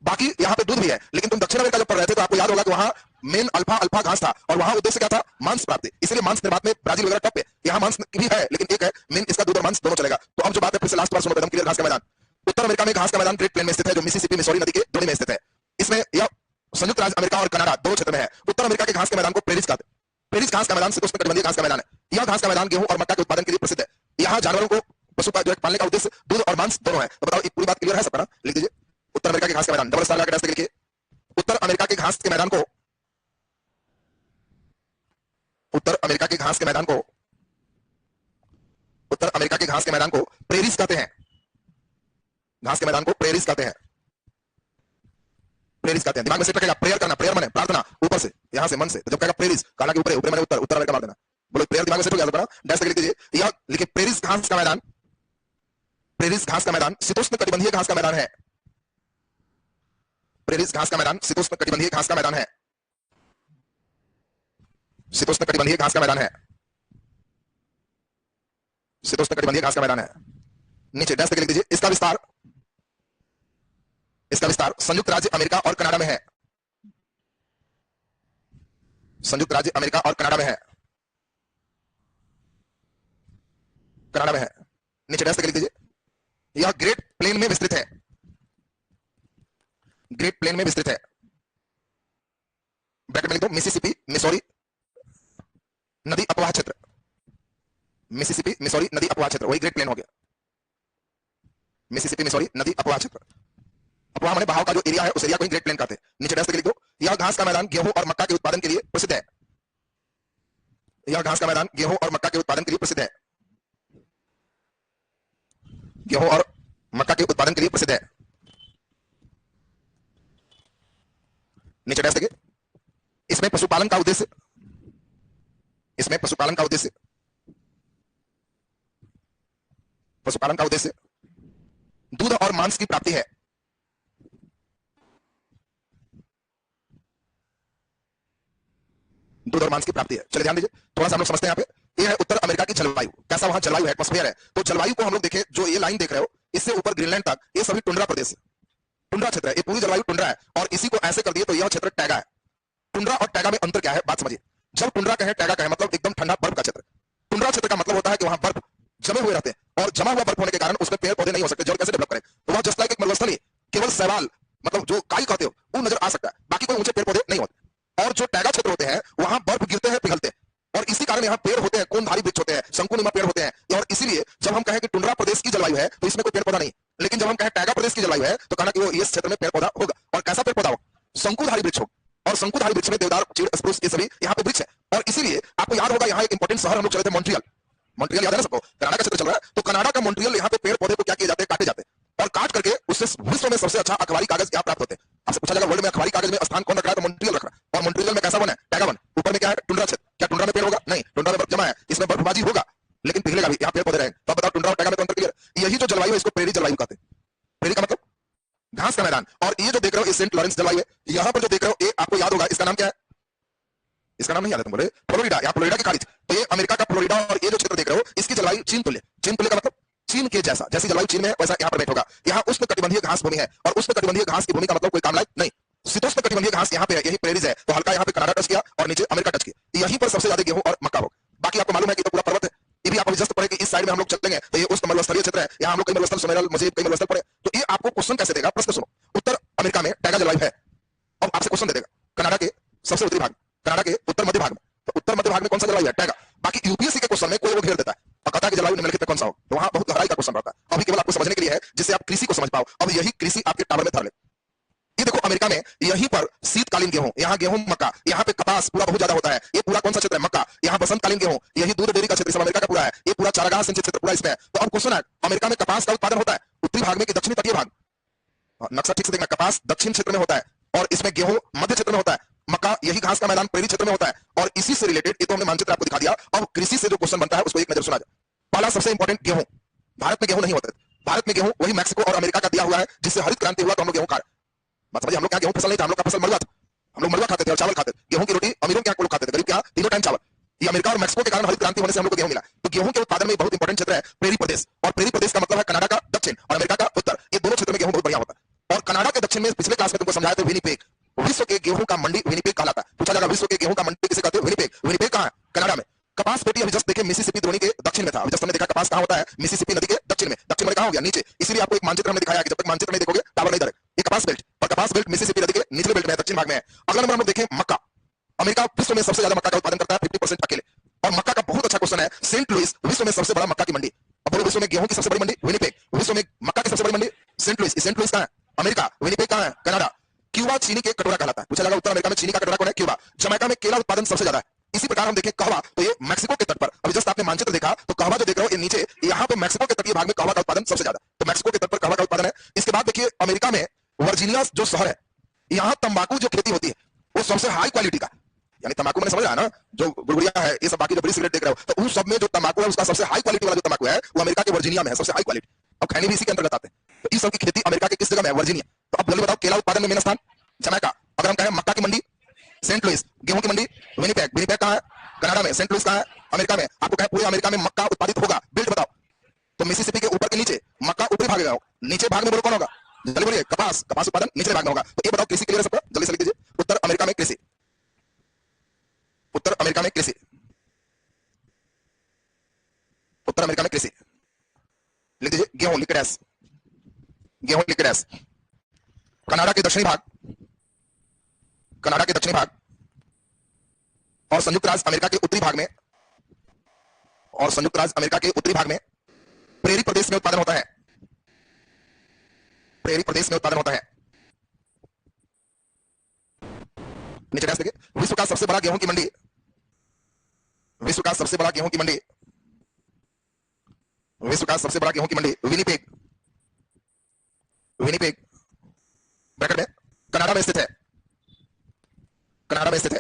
बाकी यहाँ पे दूध भी है, लेकिन तुम दक्षिण अमेरिका जब पढ़ रहे थे तो आपको याद होगा कि वहां मेन अल्फा अल्फा घास था और वहां उद्देश्य क्या था? मांस प्राप्ति। इसलिए मांस निर्माण में ब्राजील वगैरह टॉप पे। यहाँ मांस भी है, लेकिन एक है मेन, इसका दूध और मांस दोनों चलेगा। तो अब जो बात है फिर से लास्ट बार सुनो, एकदम क्लियर। घास का मैदान उत्तर अमेरिका में घास का मैदान ग्रेट प्लेन में स्थित है, जो मिसिसिपी मिसौरी नदी के जोड़े में स्थित है। इसमें यह संयुक्त राज्य अमेरिका और कनाडा दोनों क्षेत्र में है। उत्तर अमेरिका के घास के मैदान को प्रेरिज कहते हैं। प्रेरिज घास का मैदान शीतोष्णकटिबंधीय घास का मैदान है। यह घास का मैदान गेहूं और मक्का के उत्पादन के लिए प्रसिद्ध है। यहाँ जानवरों को पशु पालने का उद्देश्य दूध और मांस दोनों है। तो बताओ, एक पूरी बात क्लियर है सबका ना? लिख दीजिए उत्तर अमेरिका के घास का मैदान, डबल स्टार लगा के लिखिए। उत्तर अमेरिका के घास के मैदान को, उत्तर अमेरिका के घास के मैदान को, उत्तर अमेरिका के घास के मैदान को प्रेरिज कहते हैं। घास के मैदान को प्रेरिज कहते हैं। प्रेरिज कहते हैं। दिमाग में सेट रखेगा, प्रेयर करना, प्रेयर माने प्रार्थना, ऊपर से, यहां से मन से। तो जब कहेगा प्रेरिज, कहना कि ऊपर, ऊपर माने उत्तर, उत्तर अमेरिका मार देना। बोलो प्रेयर दिमाग में सेट हो गया तो डैश लिख दीजिए। यह लिखिए प्रेरिज घास का मैदान, प्रेरिज घास का मैदान शीतोष्णकटिबंधीय घास का मैदान है। प्रेरिज घास का मैदान शीतोष्णकटिबंधीय घास का मैदान है। शीतोष्णकटिबंधीय घास का मैदान है। शीतोष्णकटिबंधीय घास का मैदान है। नीचे डैश लिख दीजिए। इसका विस्तार, इसका विस्तार संयुक्त राज्य अमेरिका और कनाडा में है। संयुक्त राज्य अमेरिका और कनाडा में है। कनाडा में है। नीचे डैश लिख दीजिए। यह ग्रेट प्लेन में विस्तृत है। ग्रेट प्लेन में विस्तृत है। ब्रैकेट में लिख दो मिसिसिपी मिसौरी नदी अपवाह क्षेत्र। मिसिसिपी मिसौरी नदी अपवाह क्षेत्र, वही ग्रेट प्लेन हो गया। मिसिसिपी मिसौरी नदी अपवाह क्षेत्र। अपवाह माने बहाव का जो एरिया है, उस एरिया को ही ग्रेट प्लेन कहते हैं। नीचे डैश लिख दो। यह घास का मैदान गेहूं और मक्का के उत्पादन के लिए प्रसिद्ध है। यह घास का मैदान गेहूं और मक्का के उत्पादन के लिए प्रसिद्ध है। गेहूं और मक्का के उत्पादन के लिए प्रसिद्ध है। नीचे डैश लिखिए। इसमें पशुपालन का उद्देश्य, इसमें पशुपालन का उद्देश्य, पशुपालन का उद्देश्य दूध और मांस की प्राप्ति है। दूध और मांस की प्राप्ति है। चलिए ध्यान दीजिए, थोड़ा सा हम लोग समझते हैं। यहाँ पे ये है उत्तर अमेरिका की जलवायु। कैसा वहां जलवायु है, एटमॉस्फेयर है। तो जलवायु को हम लोग देखें, जो ये लाइन देख रहे हो, इससे ऊपर ग्रीनलैंड तक ये सभी टुंड्रा प्रदेश है, टुंड्रा क्षेत्र है। ये पूरी जलवायु टुंड्रा है। और इसी को ऐसे कर दिए तो यह क्षेत्र टैगा है। टुंड्रा और टैगा में अंतर क्या है, बात समझिए। जब टुंड्रा कहे, टैगा कहे, मतलब एकदम ठंडा बर्फ का क्षेत्र। टुंड्रा क्षेत्र का मतलब होता है कि वहां बर्फ जमे हुए रहते हैं और जमा हुआ बर्फ होने के कारण उसमें पेड़ पौधे नहीं हो सकते। जल कैसे डेवलप करें? तो वह जस्ट लाइक एक मरुस्थल ही, केवल सवाल, मतलब जो काई कहते हो वो नजर आ सकता है, बाकी कोई ऊंचे पेड़ पौधे नहीं होते। और जो टैगा क्षेत्र होते हैं वहां बर्फ गिरते हैं, पिघलते हैं, और इसी कारण यहाँ पेड़ होते हैं, कोनधारी वृक्ष होते हैं, शंकुनिमा पेड़ होते हैं। और इसीलिए जब हम कहें कि टुंड्रा प्रदेश की जलवायु है तो इसमें कोई पेड़ पौधा नहीं, लेकिन जब हम कहें टैगा प्रदेश की जलवायु है तो कहना कि वो इस क्षेत्र में पेड़ पौधा होगा। और कैसा पेड़ पौधा होगा? शंकुधारी वृक्ष होगा। और शंकुधारी वृक्ष में देवदार, चीड़, स्प्रूस, ये सभी यहाँ पे वृक्ष है। और इसीलिए आपको याद होगा, यहाँ एक इंपॉर्टेंट शहर हम लोग चले थे, मॉन्ट्रियल। मॉन्ट्रियल याद है ना सबको? कनाडा का क्षेत्र चल रहा है। तो कनाडा का मॉन्ट्रियल, यहाँ पे पेड़ पौधे को क्या किए जाते हैं? काटे जाते हैं। और काट करके उससे विश्व में सबसे अच्छा अखबारी कागज यहाँ प्राप्त होते हैं। आपसे पूछा जाएगा वर्ल्ड में अखबारी कागज में स्थान कौन रख रहा है? तो मॉन्ट्रियल रख रहा है। और मॉन्ट्रियल में कैसा वन है? Taiga one. ऊपर में क्या है? टुंड्रा क्षेत्र। क्या टुंड्रा में पेड़ होगा? नहीं, टुंड्रा में बर्फ जमा है, इसमें बर्फबाजी होगा, लेकिन पिघलेगा भी, यहाँ पेड़ पौधे रहेंगे। तो बताओ टुंड्रा और टैगा में अंतर क्लियर? यही जो जलवायु है इसको प्रेरी जलवायु कहते हैं। प्रेरी का मतलब घास का मैदान। और ये जो देख रहे हो ये सेंट लॉरेंस जलवायु है। यहाँ पर जो देख रहे हो ये आपको याद होगा, इसका नाम क्या है? इसका नाम नहीं याद है तुम बोले? फ्लोरिडा। यहाँ फ्लोरिडा की खाड़ी। तो ये अमेरिका का फ्लोरिडा। और ये जो क्षेत्र देख रहे हो इसकी जलवायु चीन तुल्य। चीन तुल्य का मतलब चीन के जैसा, जैसी जलवायु चीन में है वैसा यहाँ पर होगा। यहाँ उष्णकटिबंधीय घास भूमि है। और उष्णकटिबंधीय घास की भूमि का मतलब कोई काम लायक नहीं। शीतोष्णकटिबंधीय घास यहाँ पे है, यही प्रेरीज है। तो हल्का यहाँ पे कनाडा टच किया और नीचे अमेरिका टच किया। यहीं पर सबसे ज्यादा गेहूं और मक्का होगा। बाकी आपको मालूम है कि तो पूरा पर्वत है। ये भी आपको जस्ट पड़े कि इस साइड में हम लोग चलेंगे तो ये उष्ण मरुस्थलीय क्षेत्र है। यहाँ हम लोग कई मरुस्थल, सुमेरल, मजीद कई मरुस्थल पड़े। तो ये आपको क्वेश्चन कैसे देगा? प्रश्न सुनो। उत्तर अमेरिका में टैगा जलवायु है। अब आपसे क्वेश्चन दे देगा कनाडा के सबसे उत्तरी भाग, कनाडा के उत्तर मध्य भाग में। तो उत्तर मध्य भाग में कौन सा जलवायु है? टैगा। बाकी यूपीएससी के क्वेश्चन में कोई वो घेर देता है और कहता है कि जलवायु निम्नलिखित में कौन सा हो। तो वहां बहुत गहराई का क्वेश्चन रहता है। अभी केवल आपको समझने के लिए है, जिससे आप कृषि को समझ पाओ। अब यही कृषि आपके टावर में धर ले। ये देखो अमेरिका में यहीं पर शीतकालीन गेहूं, यहाँ गेहूं, मक्का, यहाँ पे कपास पूरा बहुत ज्यादा होता है। ये पूरा कौन सा क्षेत्र है? मक्का। यहाँ बसंतकालीन गेहूं, यही दूध डेयरी का क्षेत्र अमेरिका का पूरा है। ये पूरा चारागाह सिंचित क्षेत्र पूरा इसमें है। तो अब क्वेश्चन है, अमेरिका में कपास का उत्पादन होता है उत्तरी भाग में कि दक्षिणी तटीय भाग? नक्शा ठीक से देखना। कपास दक्षिण क्षेत्र में होता है और इसमें गेहूं मध्य क्षेत्र में होता है। मक्का यही घास का मैदान प्रेरी क्षेत्र में होता है। और इसी से रिलेटेड ये तो हमने मानचित्र आपको दिखा दिया। अब कृषि से जो क्वेश्चन बनता है उसको एक नजर सुना जाए। पहला सबसे इंपॉर्टेंट, गेहूं। भारत में गेहूं नहीं होता। भारत में गेहूं वही मैक्सिको और अमेरिका का दिया हुआ है, जिससे हरित क्रांति हुआ तो हम लोग गेहूं खा रहे। मतलब हम लोग क्या गेहूं फसल नहीं था, हम लोग का फसल मरुआ था। हम लोग मरुआ खाते थे और चावल खाते थे। गेहूं की रोटी अमीरों के यहाँ लोग खाते थे, गरीब के यहाँ तीनों टाइम चावल। ये अमेरिका और मैक्सिको के कारण हरित क्रांति होने से हम लोग को गेहूं मिला। तो गेहूं के उत्पादन में बहुत इंपॉर्टेंट क्षेत्र है प्रेरी प्रदेश, और प्रेरी प्रदेश का मतलब है कनाडा का दक्षिण और अमेरिका का उत्तर। ये दोनों क्षेत्र में गेहूं बहुत बढ़िया होता है। और कनाडा के दक्षिण में पिछले क्लास में तुमको समझाया था विनिपेग, विश्व के गेहूं का मंडी विनिपेग कहलाता है। पूछा जाएगा विश्व के गेहूं का मंडी किसे कहते हैं? विनिपेग। विनिपेग कहां है? कनाडा में। कपास पेटी अभी जस्ट देखे मिसिसिपी द्रोणी के दक्षिण में था। अभी जस्ट हमने देखा कपास कहां होता है? मिसिसिपी नदी के दक्षिण में। दक्षिण में कहां हो गया? नीचे। इसीलिए आपको एक मानचित्र हमने दिखाया कि जब तक मानचित्र नहीं देखोगे टावर नहीं धरे। ये कपास बेल्ट, और कपास बेल्ट मिसिसिपी नदी के निचले बेल्ट में दक्षिण भाग में है। अगला नंबर हम लोग देखें मक्का। अमेरिका विश्व में सबसे ज्यादा मक्का का उत्पादन करता है 50% अकेले। और मक्का का बहुत अच्छा क्वेश्चन है, सेंट लुइस विश्व में सबसे बड़ा मक्का की मंडी। अब बोलो विश्व में गेहूं की सबसे बड़ी मंडी विनिपेग, विश्व में मक्का की सबसे बड़ी मंडी सेंट लुइस। सेंट लुइस कहां है? अमेरिका। विनिपेग कहां है? कनाडा। क्यूबा चीनी के कटोरा कहलाता है। पूछा जाएगा उत्तर अमेरिका में चीनी का कटोरा कौन है? क्यूबा। जमैका में केला उत्पादन सबसे ज्यादा है। इसी प्रकार हम देखें कहवा, तो ये मैक्सिको के तट पर, अभी जस्ट आपने मानचित्र देखा तो कहवा जो देख रहे हो ये नीचे, यहाँ पे मैक्सिको के तटीय भाग में कहवा का उत्पादन सबसे ज्यादा। तो मैक्सिको के तट पर कहवा का उत्पादन है। इसके बाद देखिए अमेरिका में वर्जीनिया जो शहर है, यहाँ तंबाकू जो खेती होती है वो सबसे हाई क्वालिटी का, यानी तंबाकू मैंने समझ रहा है ना, जो गुड़गुड़िया है ये सब बाकी जो बड़ी सिगरेट देख रहे हो, तो उस सब में जो तंबाकू है उसका सबसे हाई क्वालिटी वाला जो तंबाकू है वो अमेरिका के वर्जीनिया में है, सबसे हाई क्वालिटी। अब खैनी भी इसी के अंतर्गत आते हैं। तो इस सब की खेती अमेरिका के किस जगह में है? वर्जीनिया। तो अब जल्दी बताओ केला उत्पादन में मेन स्थान जमैका। अगर हम कहें मक्का की मंडी सेंट लुइस, गेहूं की मंडी विनिपेग, विनिपेग कहां है? कनाडा में। सेंट लुइस कहां है? अमेरिका में। आपको कहें पूरे अमेरिका में मक्का उत्पादित होगा, बेल्ट बताओ। तो मिसिसिपी के ऊपर के नीचे मक्का ऊपरी भाग में, नीचे भाग में बोलो कौन होगा? जल्दी बोलिए। कपास। कपास उत्पादन निचले भाग में होगा। तो ये बताओ कृषि क्लियर है सबका? जल्दी से लिख दीजिए। उत्तर अमेरिका में कृषि, उत्तर अमेरिका में कृषि, उत्तर अमेरिका में कृषि लिख दीजिए। गेहूं लिख डैश, गेहूं लिख डैश। कनाडा के दक्षिणी भाग, कनाडा के दक्षिणी भाग और संयुक्त राज्य अमेरिका के उत्तरी भाग में, और संयुक्त राज्य अमेरिका के उत्तरी भाग में प्रेरी प्रदेश में उत्पादन होता है। प्रेरी प्रदेश में उत्पादन होता है। नीचे डैश देखिए। विश्व का सबसे बड़ा गेहूं की मंडी, विश्व का सबसे बड़ा गेहूं की मंडी, विश्व का सबसे बड़ा गेहूं की मंडी विनिपेग, विनिपेग ब्रैकेट में कनाडा में स्थित है। कनाडा में स्थित है,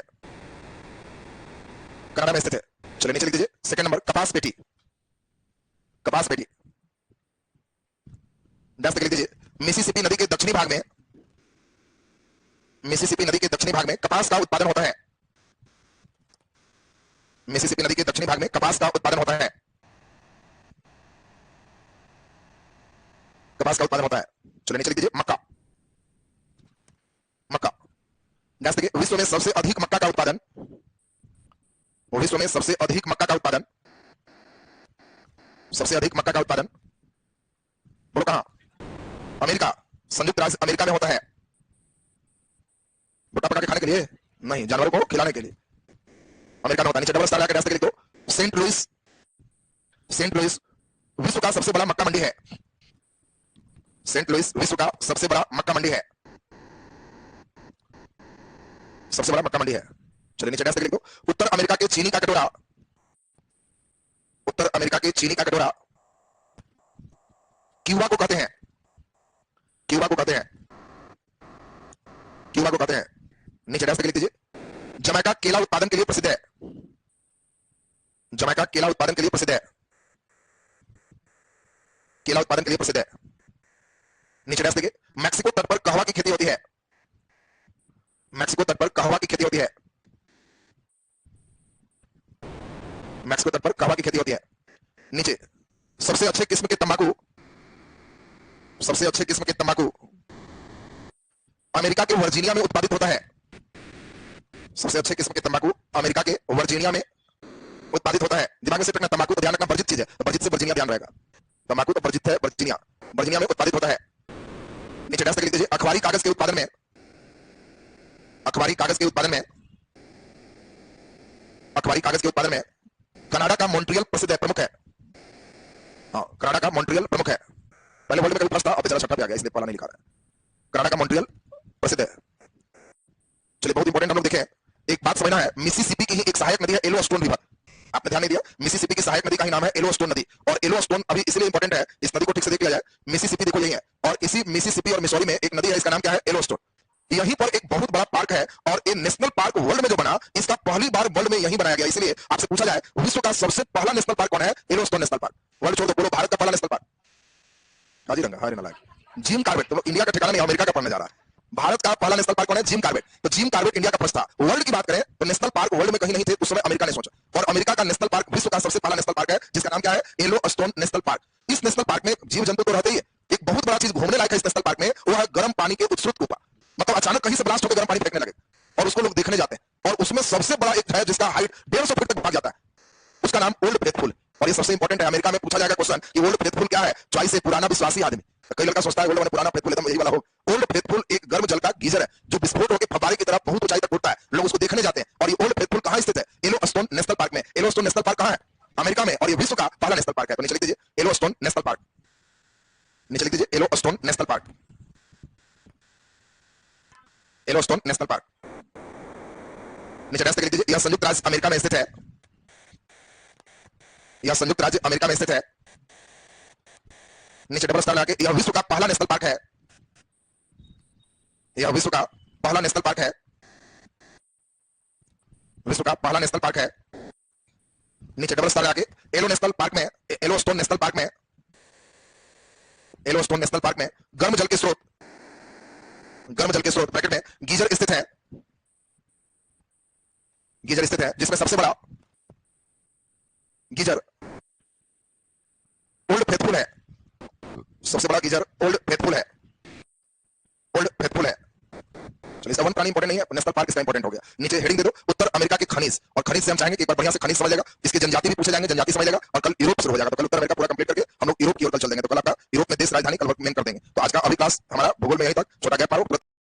कनाडा में स्थित है। चलिए नीचे लिख दीजिए। सेकंड नंबर कपास पेटी, कपास पेटी डैश लिख दीजिए। मिसिसिपी नदी के दक्षिणी भाग में, मिसिसिपी नदी के दक्षिणी भाग में कपास का उत्पादन होता है। मिसिसिपी नदी के दक्षिणी भाग में कपास का उत्पादन होता है, कपास का उत्पादन होता है। चलिए नीचे लिख दीजिए मक्का, मक्का डैश देखिए। विश्व में सबसे अधिक मक्का का उत्पादन, विश्व में सबसे अधिक मक्का का उत्पादन, सबसे अधिक मक्का का उत्पादन बोलो कहां? अमेरिका, संयुक्त राज्य अमेरिका में होता है। भुट्टा पका के खाने के लिए नहीं, जानवरों को खिलाने के लिए अमेरिका में होता है। नीचे डबल स्टार लगा के लिख दो। सेंट लुइस, सेंट लुइस विश्व का सबसे बड़ा मक्का मंडी है। सेंट लुइस विश्व का सबसे बड़ा मक्का मंडी है, सबसे बड़ा मक्का मंडी है। चलिए नीचे डैश लिख दो। उत्तर अमेरिका के चीनी का कटोरा, उत्तर अमेरिका के चीनी का कटोरा क्यूबा को कहते हैं, क्यूबा को कहते हैं, क्यूबा को कहते हैं। नीचे डैश लिख दीजिए। जमैका केला उत्पादन के लिए प्रसिद्ध है, जमैका केला उत्पादन के लिए प्रसिद्ध है, केला उत्पादन के लिए प्रसिद्ध है। नीचे डैश देखिए। मैक्सिको तट पर कहवा की खेती होती है, मैक्सिको तट पर कहवा की खेती होती है, मैक्सिको तट पर कहवा की खेती होती है। नीचे सबसे अच्छे किस्म के तंबाकू, सबसे अच्छे किस्म के तंबाकू अमेरिका के वर्जीनिया में उत्पादित होता है। सबसे अच्छे किस्म के तंबाकू अमेरिका के वर्जीनिया में उत्पादित होता है। दिमाग में से रखना, तंबाकू तो ध्यान रखना वर्जित चीज है, तो वर्जित से वर्जीनिया ध्यान रहेगा। तंबाकू तो वर्जित है, वर्जीनिया, वर्जीनिया में उत्पादित होता है। नीचे डैश लिख दीजिए। अखबारी कागज के उत्पादन में, अखबारी कागज के उत्पादन में, अखबारी कागज के उत्पादन में कनाडा का मॉन्ट्रियल प्रसिद्ध है, प्रमुख है। हाँ, कनाडा का मॉन्ट्रियल प्रमुख है। पहले वर्ल्ड में कभी प्लस था, अब बेचारा छठा पे आ गया, इसलिए पहला नहीं लिखा रहा है। कनाडा का मॉन्ट्रियल प्रसिद्ध है। चलिए बहुत इंपॉर्टेंट हम लोग देखें, एक बात समझना है। मिसिसिपी की ही एक सहायक नदी है येलोस्टोन रिवर। आपने ध्यान नहीं दिया, मिसिसिपी की सहायक नदी का ही नाम है येलोस्टोन नदी। और येलोस्टोन अभी इसलिए इंपॉर्टेंट है, इस नदी को ठीक से देख लिया जाए। मिसिसिपी देखो यही है, और इसी मिसिसिपी और मिसौरी में एक नदी है, इसका नाम क्या है? येलोस्टोन। यहीं पर एक बहुत बड़ा पार्क है, और ये नेशनल पार्क वर्ल्ड में जो बना, इसका पहली बार वर्ल्ड में यही बनाया गया। इसलिए आपसे पूछा जाए विश्व का सबसे पहला नेशनल पार्क कौन है? Yellowstone national park. वर्ल्ड छोड़ दो, बोलो भारत का पहला नेशनल पार्क। काजीरंगा, हारे नालायक, जिम कार्बेट। तो इंडिया का ठिकाना नहीं, अमेरिका का पढ़ने जा रहा है। भारत का पहला नेशनल पार्क कौन है? Jim Corbett. तो जिम कार्बेट इंडिया का फर्स्ट था। वर्ल्ड की बात करें तो नेशनल पार्क वर्ल्ड में कहीं नहीं थे, उस समय अमेरिका ने सोचा, और अमेरिका का नेशनल पार्क विश्व का सबसे पहला नेशनल पार्क है, जिसका नाम क्या है? Yellowstone national park. इस नेशनल पार्क में जीव जंतु तो रहते ही है, एक बहुत बड़ा चीज घूमने लायक है इस नेशनल पार्क में, वो है गर्म पानी के उत्स्रोत कूपा। मतलब अचानक कहीं से ब्लास्ट होकर गर्म पानी फेंकने लगे और उसको लोग देखने जाते हैं, और उसमें सबसे बड़ा एक है जिसका हाइट 150 फीट तक भाग जाता है, उसका नाम ओल्ड फेथफुल। और ये सबसे इंपॉर्टेंट है, अमेरिका में पूछा जाएगा क्वेश्चन कि ओल्ड फेथफुल क्या है? चॉइस है पुराना विश्वासी आदमी। तो कई लड़का सोचता है ओल्ड माने पुराना, फेथफुल एकदम यही वाला हो। ओल्ड फेथफुल एक गर्म जल का गीजर है जो विस्फोट होकर फव्वारे की तरह बहुत ऊंचाई तक उड़ता है, लोग उसको देखने जाते हैं। और ये ओल्ड फेथफुल कहां स्थित है? येलोस्टोन नेशनल पार्क में। येलोस्टोन नेशनल पार्क कहां है? अमेरिका में, और ये विश्व का पहला नेशनल पार्क है। तो नीचे लिख दीजिए येलोस्टोन नेशनल पार्क, नीचे लिख दीजिए Yellowstone national park, Yellowstone national park, नीचे डैश लिख दीजिए। यह संयुक्त राज्य अमेरिका में स्थित है, यह संयुक्त राज्य अमेरिका में स्थित है, नीचे डबल स्टार लगा के, यह विश्व का पहला नेशनल पार्क है, यह विश्व का पहला नेशनल पार्क है, विश्व का पहला नेशनल पार्क है, नीचे डबल स्टार लगा के, येलो नेशनल पार्क में, येलोस्टोन नेशनल पार्क में, येलोस्टोन नेशनल पार्क में गर्म जल के स्रोत, गर्म जल के स्रोत ब्रैकेट में गीजर स्थित है, गीजर स्थित है, जिसमें सबसे बड़ा गीजर ओल्ड फेथफुल है, सबसे बड़ा गीजर ओल्ड फेथफुल है, ओल्ड फेथफुल है। चलिए इसका वन प्राणी इंपॉर्टेंट नहीं है, नेशनल पार्क इसका इंपॉर्टेंट हो गया। नीचे हेडिंग दे दो उत्तर अमेरिका के खनिज, और खनिज से हम चाहेंगे कि एक बार बढ़िया से खनिज समझ लेगा, इसकी जनजाति भी पूछे जाएंगे, जनजाति समझ लेगा, और कल यूरोप शुरू हो जाएगा। तो कल उत्तर अमेरिका पूरा कंप्लीट करके हम लोग यूरोप की ओर कल चल देंगे। तो कल आपका यूरोप में देश राजधानी कल मेन कर देंगे। तो आज का अभी क्लास हमारा भूगोल में यही था।